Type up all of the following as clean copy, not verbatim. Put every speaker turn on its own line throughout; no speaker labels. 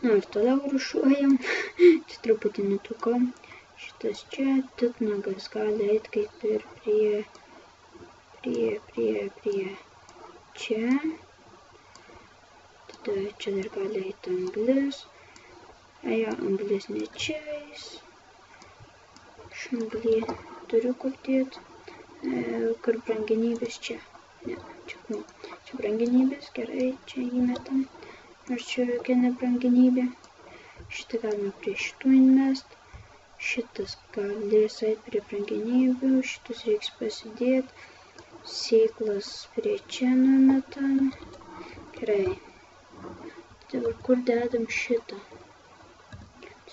Nu ir toliau rušuojam. Čia truputį nutuko. Šitas čia, titnagas gali eit kaip ir prie čia. Tada čia dar gali eit anglis. Jo, anglis ne čia eis. Šanglį turiu kur dėt. Kur brangenybės čia. Ne, čia brangenybės, gerai, čia įmetam. Nors čia jokia nebrangenybė. Šitą galima prie šitų įmest. Šitas galės eit prie brangenybių. Šitus reiks pasidėt. Sėklas prie čia numetam. Gerai. Dabar kur dedam šitą?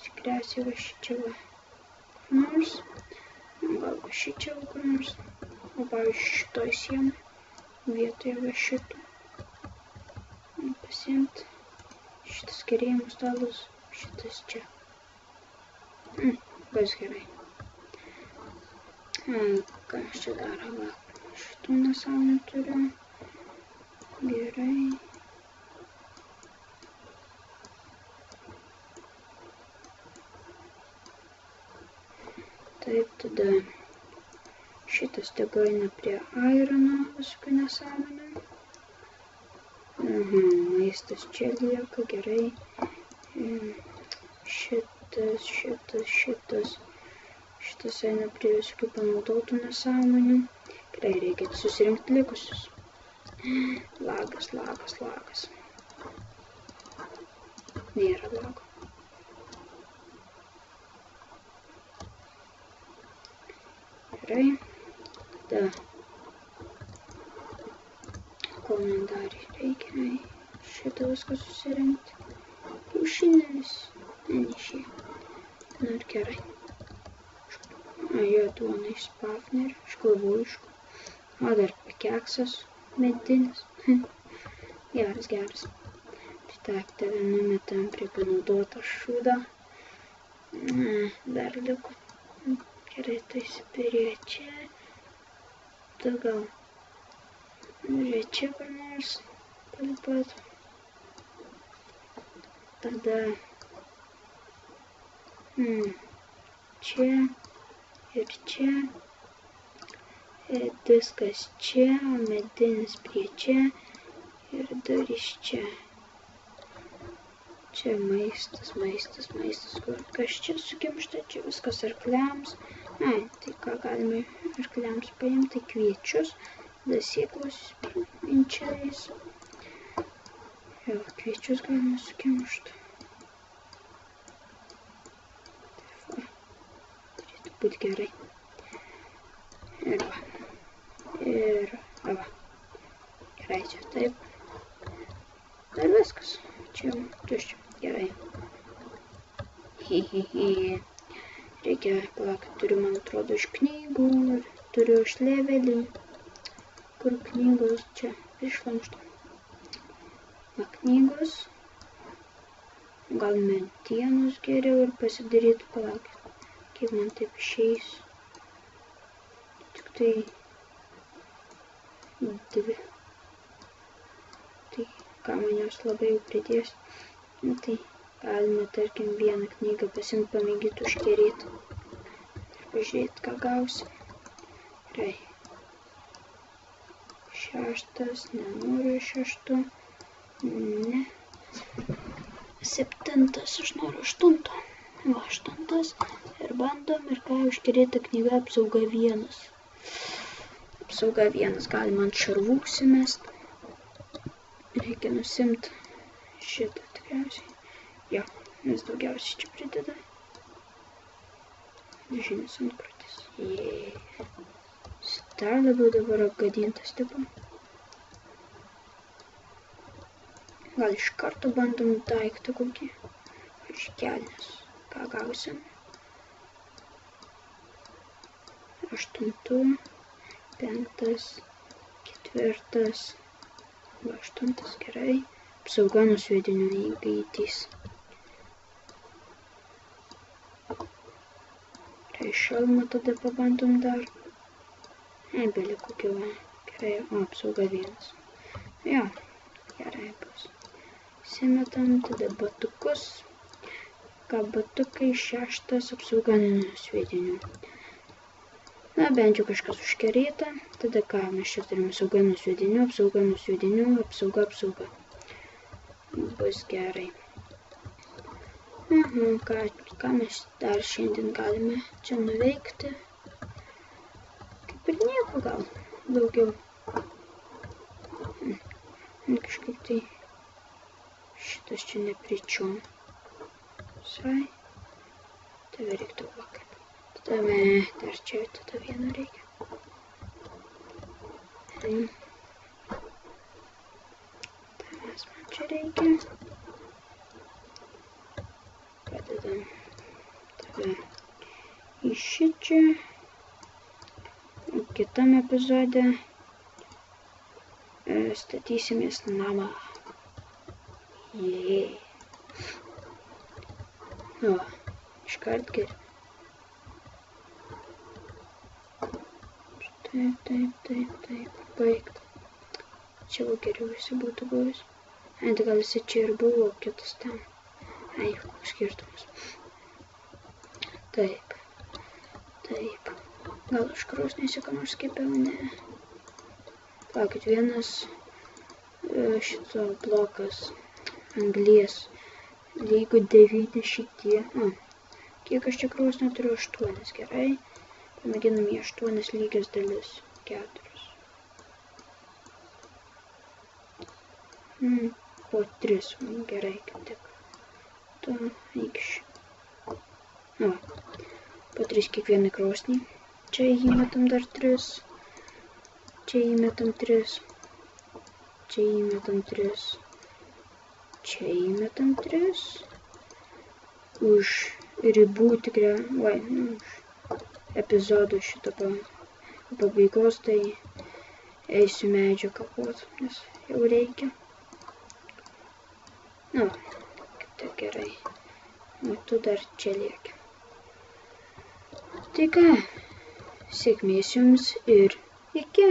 Tikriausiai va šičia va kur nors. Gal va šičia va kur nors. O pavyzdžiui šitoj sienai vietoje va šito. Pasiimt. Šitas kerėjimo stalas. Šitas čia. Bus gerai. Ką aš čia dar va. Šitų nesąmonių turiu. Gerai. Taip, tada šitas tegu eina prie irono visokių nesąmonių. Maistas čia lieka, gerai. Šitas eina prie visokių panaudotų nesąmonių. Gerai, reikia susirinkti likusius. Lagas. Nėra lago. Gerai. Tada. Ko man dar reikia? Šitą viską susirinkti. Kiaušinelis. Nešė. Nu ir gerai. Jo duona iš Spafnerio, iš Klavuiškų. O dar keksas medinis. Geras. Tak, tave numetam prie panaudotą šūdą. Dar liko. Gerai, tai prie čia. Tu gal prie čia kur nors palipat. Tada čia ir čia. Diskas čia, o medinis prie čia. Ir dar iš čia. Čia maistas. Kas čia sukimšta, čia viskas arkliams. Tai ką galime arkliams paimti, tai kviečius. Tada sėklos inčiais. Jo, kviečius galime sukimšti. Turėtų būti gerai. Ir va. Gerai, čia taip. Dar viskas. Čia tuščia. Gerai. Reikia, palauk, turiu, man atrodo, iš knygų. Turiu iš levelį. Kur knygos čia išlamšto. Va, knygos. Gal medienos geriau ir pasidaryti, palauk. Kaip man taip išeis. Tik tai 2. Tai ką man jos labai jau pridės. Tai galime, tarkim, vieną knygą pasimt, pamėgyti užkerėti. Ir pažiūrėti, ką gausi. Gerai. 6, nenoriu 6. Ne. 7, aš noriu 8. Va, 8. Ir bandom, ir ką užkerėta knyga apsauga 1. Apsauga 1 galima ant šarvų užsimest. Reikia nusimt šitą tikriausiai. Jo, nes daugiausiai čia prideda. Žinis antkrutis. Dar labiau dabar apgadintas tipo. Gal iš karto bandom daiktą kokį. Iš kelnes. Ką gausim? 8, 5, 4. 8 gerai. Apsauga nuo sviedinių įgaitys. Gerai, šalmą tada pabandom dar. Belė kokio. Gerai, apsauga 1. Jo, gerai bus. Įsimetam, tada batukus. Ką batukai 6 apsauga nuo sviedinių. Na, bent jau kažkas užkeryta. Tada ką mes čia turime apsauga nuo sviedinių, apsauga. Bus gerai. Ką mes dar šiandien galime čia nuveikti? Kaip ir nieko gal daugiau. Kažkaip tai šitas čia nepričiom. Visai. Tave reiktų vakar. Tada dar čia tada vieną reikia. Tavęs man čia reikia. Padedam tave į šičia. Kitam epizode statysimės namą. Jei. O, iškart geriau. Taip, baigta. Čia va geriau visi būtų buvęs. Tai gal visi čia ir buvo, kitas ten. Skirtumas. Taip. Gal aš krosnėse ką nors kepiau, ne. Palaukit, vienas šito blokas anglies lygu 90. Kiek aš čia krosnio turiu? 8, gerai. Pamėginam į 8 lygias dalis. 4. Po 3, gerai, kaip tik. To eikš. Po 3 kiekvienai krosnį. Čia įmetam dar 3. Čia įmetam 3. Čia įmetam 3. Čia įmetam 3. Už ribų tikrai, už epizodų šito pabaigos, tai eisiu medžio kapot, nes jau reikia. Kaip tai gerai. Tu dar čia lieki. Tai ką, sėkmės jums ir iki.